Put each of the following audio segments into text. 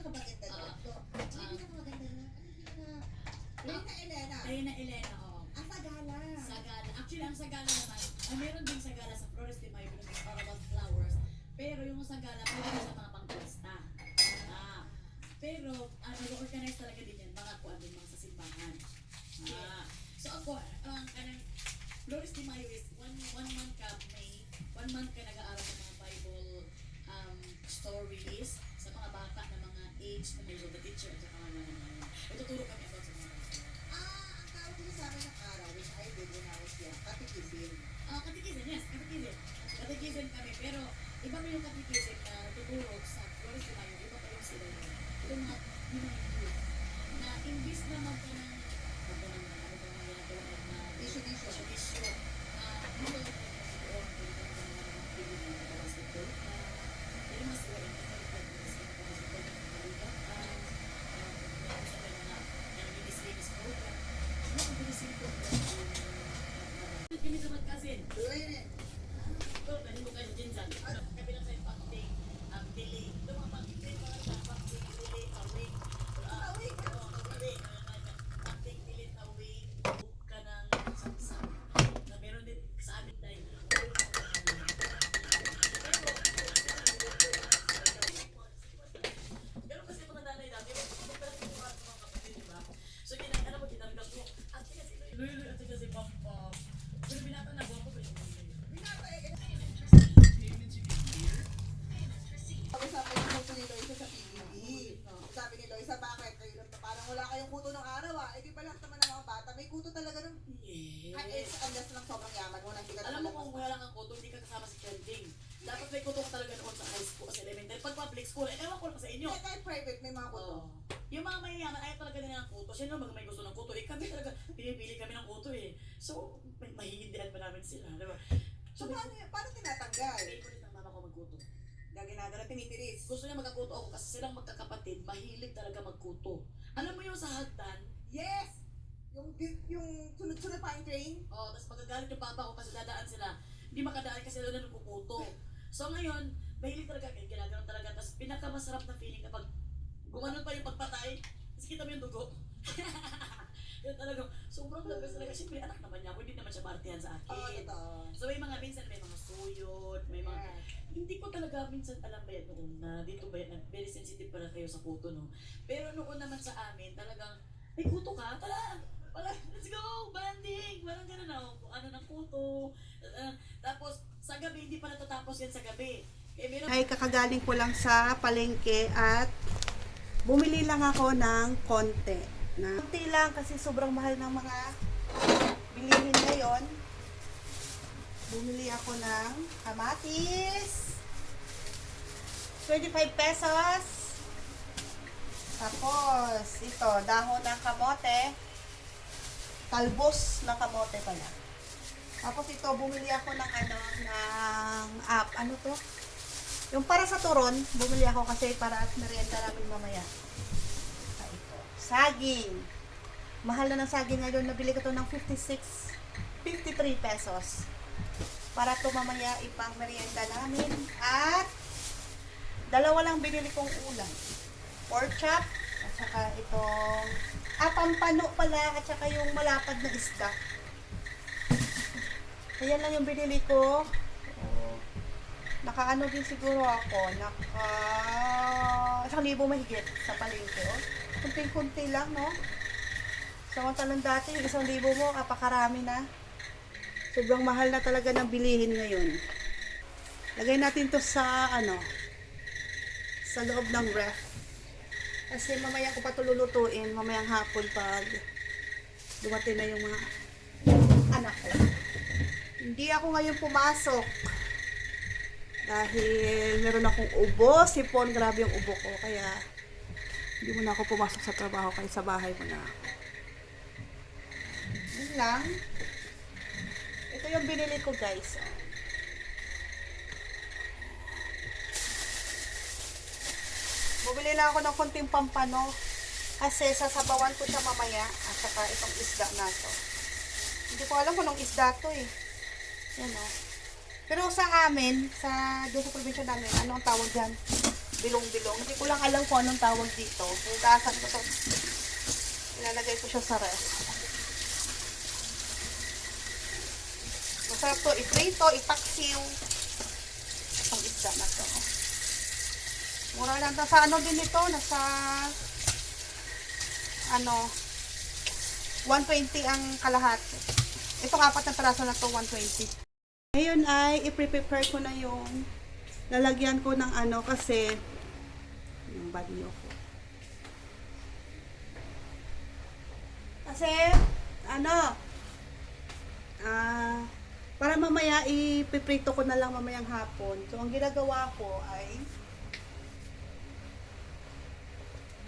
Pinakamaganda doon. Ang pinakamaganda na, Reyna Elena. Reyna Elena, oo. Ang Sagala. Sagala. Actually, ang Sagala naman, meron din Sagala sa Flores de Mayo, meron din para about flowers. Pero yung Sagala, pwede din sa mga pang-turista. Pero, nag-organize talaga din yan, mga kuwan din, mga sa simbahan. So ako, ang kanang Flores de Mayo is one month ka, one month ka nag-aaral ng mga Bible stories sa mga bata na mga age na may the teacher at saka mga naman. Ituturo kami about sa mga bata. Ang tawag nila sa akin ng araw, which I did when I was young, katikisin. Katikisin, yes, katikisin. Katikisin kami, pero iba mo yung katikisin na tuturo sa Flores de Mayo, iba pa yung sila yun. Ito yung mga youth, na imbis na magtanong, Issue. dito yung mga basketball, pero mas wala yung kami sa magkasin. Ito, dahil mo kayo dyan dyan. Kabilang sa'yo pang-ting, delay. Ito mga pang-ting, mga pang-ting, delay, away. Pang-ting, delay, away. Ka ng saksak. Na meron din sa amin dahil. Pero kasi mga nanay namin, magpapalagin mo mga kapatid, diba? So, ano mo, ginagawa mo. Ate kasi, ate kasi, pam-pam. Pero binata na, guwapo ba yung Sabi ng kuto ni Loisa sa PBB. Sabi ni Loisa, bakit? Kayo lang, parang wala kayong kuto ng araw Eh di ba lahat naman ng mga bata, may kuto talaga ng... Yes. Unless lang sobrang yaman mo, hindi ka Alam mo kung wala lang ang kuto, hindi ka kasama sa trending. Dapat may kuto ka talaga noon sa high school, sa elementary. Pag public school, ewan ko lang sa inyo. Kahit private, may mga kuto. Yung mga mayayaman, ayaw talaga nila ng kuto. Sino mga may gusto ng kuto? Kami talaga, pinipili kami ng kuto So, mahihindihan pa namin sila, di ba? So, paano tinatanggal? Favorite ng mama ko magkuto. Ginagana, tinitiris. Gusto niya magkakuto ako kasi silang magkakapatid, mahilig talaga magkuto. Alam mo yung sa hagdan? Yes! Yung sunod-sunod pa yung train? Tapos magagalit yung papa ko kasi dadaan sila. Hindi makadaan kasi doon na nagkukuto. So ngayon, mahilig talaga, ginagawa talaga. Tapos pinakamasarap na feeling kapag gumanon pa yung pagpatay, tapos kita mo yung dugo. Yun talaga, sobrang lagas talaga. Siyempre, anak naman niya ako, hindi naman siya partihan sa akin. Totoo. So may mga minsan, may mga suyot, may mga... Hindi ko talaga minsan alam ba yan noon na dito ba yan, very sensitive pala kayo sa kuto, no? Pero noon naman sa amin, talagang, may kuto ka? Wala, let's go, banding! Parang gano'n na, ano ng kuto. Tapos, sa gabi, hindi pa natatapos yan sa gabi. Ay kakagaling ko lang sa palengke at bumili lang ako ng konti. Konti lang kasi sobrang mahal ng mga bilihin ngayon. Bumili ako ng kamatis. 25 pesos. Tapos, ito, dahon ng kamote. Talbos ng kamote pala. Tapos ito, bumili ako ng ano to? Yung para sa turon, bumili ako kasi para at merienda namin mamaya. Ito, saging. Mahal na ng saging ngayon. Nabili ko to ng 53 pesos. Para to mamaya ipang merienda namin. At dalawa lang binili kong ulam. Pork chop, at saka itong pampano pala, at saka yung malapad na isda. Ayan lang yung binili ko. Nakaano din siguro ako. 1,000 mahigit sa palengke. Kunting-kunti lang, no? Samantalang dati, yung 1,000 mo, apakarami na. Sobrang mahal na talaga ng bilihin ngayon. Lagay natin to sa, sa loob ng ref. Kasi mamaya ko pa ito lulutuin, mamayang hapon pag dumating na yung mga anak ko. Hindi ako ngayon pumasok. Dahil meron akong ubo, sipon, grabe yung ubo ko. Kaya, hindi mo na ako pumasok sa trabaho, kaya sa bahay mo na ako. Yun lang. Ito yung binili ko, guys. Bumili lang ako ng konting pampano. Kasi sasabawan ko siya mamaya. At saka itong isda na to. Hindi ko alam kung anong isda to eh. Yan o. Pero sa amin, doon sa probinsya namin, ano ang tawag dyan? bilong-bilong. Hindi ko lang alam kung anong tawag dito. Hugasan ko to. Ilalagay ko siya sa ref. Masarap to iprito, ipaksiw. Ang isda na to. Mura lang to. Sa ano din ito? Nasa 120 ang kalahati. Itong 4 na peraso na to, 120. Ngayon ay i-prepare ko na yung lalagyan ko ng kasi yung banyo ko. Kasi para mamaya ipiprito ko na lang mamayang hapon. So ang ginagawa ko ay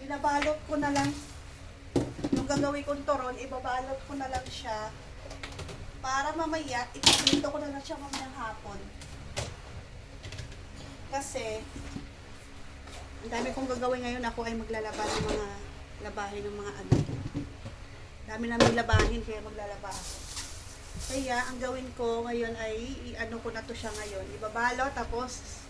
binabalot ko na lang yung gagawin kong turon, ibabalot ko na lang siya para mamaya ipiprito ko na lang siya mamayang hapon. Kasi ang dami kong gagawin ngayon. Ako ay maglalaba ng mga labahin ng mga dami namin labahin kaya maglalaba ako. Kaya ang gawin ko ngayon ay ko na to siya ngayon. Ibabalot tapos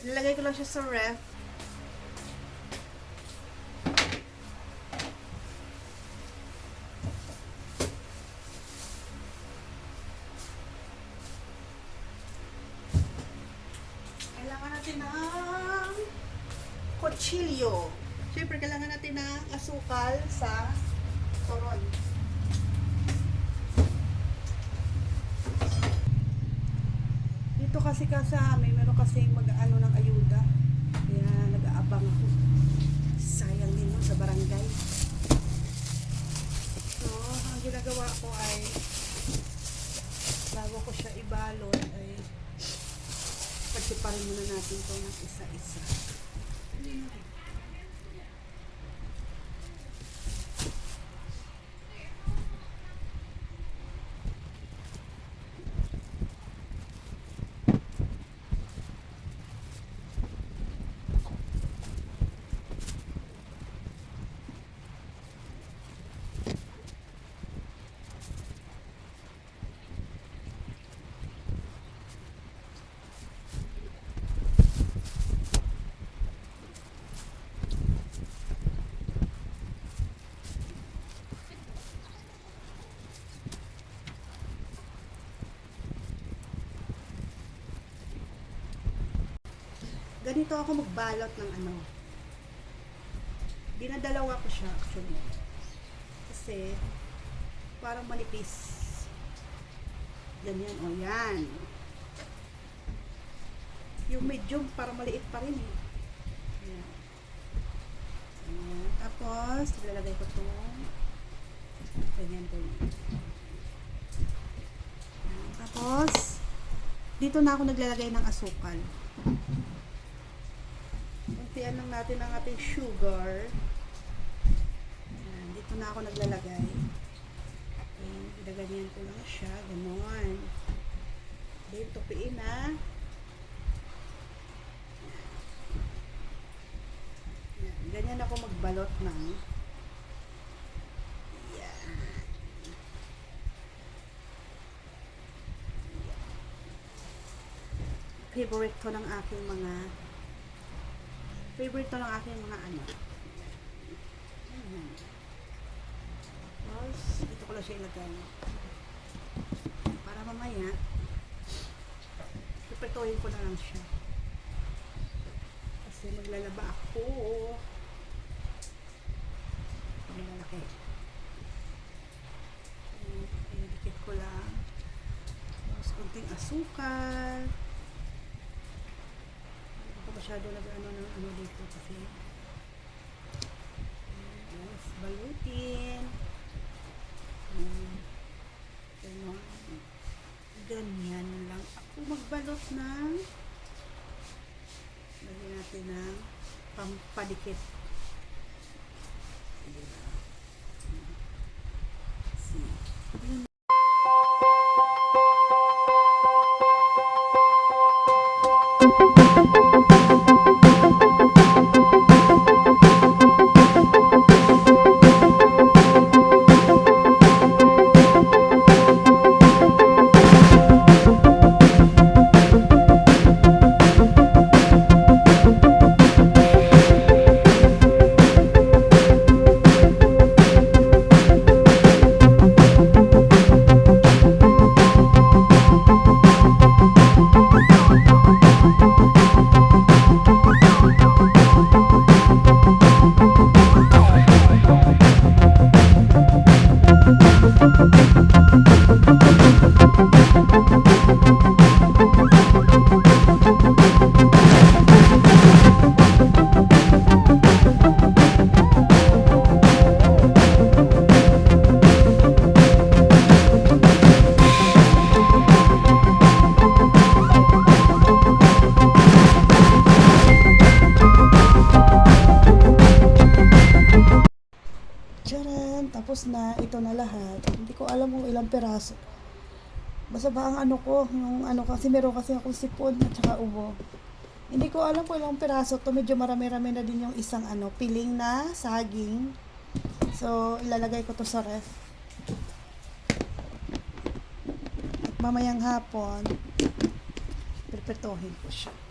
nilagay ko lang siya sa ref. Kailangan natin ng kutsilyo. Siyempre, kailangan natin ng asukal sa turon. Dito kasi sa amin, meron kasi mag-ano ng ayuda. Kaya nag-aabang ako. Sayang din mo sa barangay. So, ang ginagawa ko ay bago ko siya ibalot ay pagsiparin muna natin ito ng isa-isa. Ganito ako magbalot ng dinadalawa ko siya actually. Kasi parang manipis. Ganyan, yan. Yung medium parang maliit pa rin eh. Yan. Ayan. Tapos, ilalagay ko ito. Ganyan. Ayan. Tapos, dito na ako naglalagay ng asukal. Untian lang natin ang ating sugar. Ayan, dito na ako naglalagay. Ayan, gaganyan ko lang siya. Ganon. Then, tupiin na. Ayan, ganyan ako magbalot ng favorite ko ng aking mga Ayan. Tapos, dito ko lang siya ilagay. Para mamaya, iprituhin ko na lang siya. Kasi maglalaba ako. Malalaki. Dikit ko lang. Tapos, konting asukal. Masyado nag-ano dito kasi yes, balutin ganyan lang ako magbalot ng lagyan natin ng pampadikit. See? Tapos na, ito na lahat. Hindi ko alam kung ilang peraso. Basta ba ang ano ko, yung ano kasi meron kasi akong sipon at saka ubo. Hindi ko alam kung ilang peraso to. Medyo marami-rami na din yung isang ano, piling na saging. So, ilalagay ko to sa ref. At mamayang hapon, prepetohin ko siya.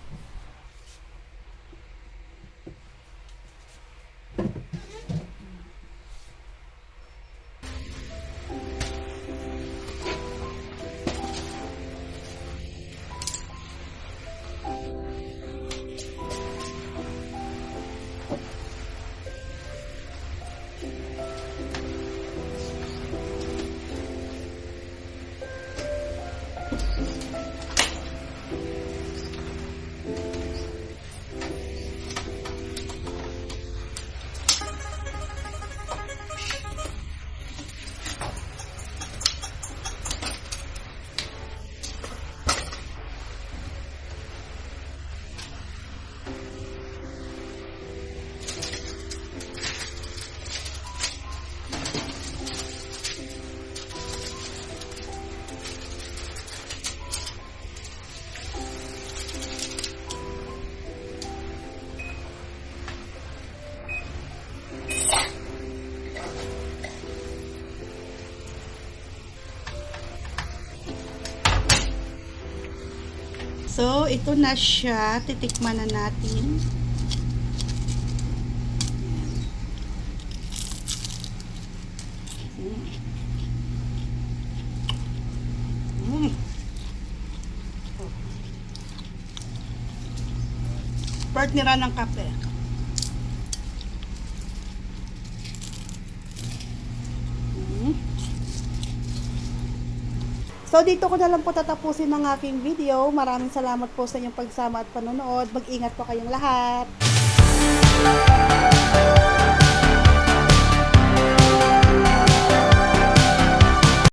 So, ito na siya. Titikman na natin. Partneran ng kape. So, dito ko na lang po tatapusin ang aking video. Maraming salamat po sa inyong pagsama at panonood. Mag-ingat po kayong lahat.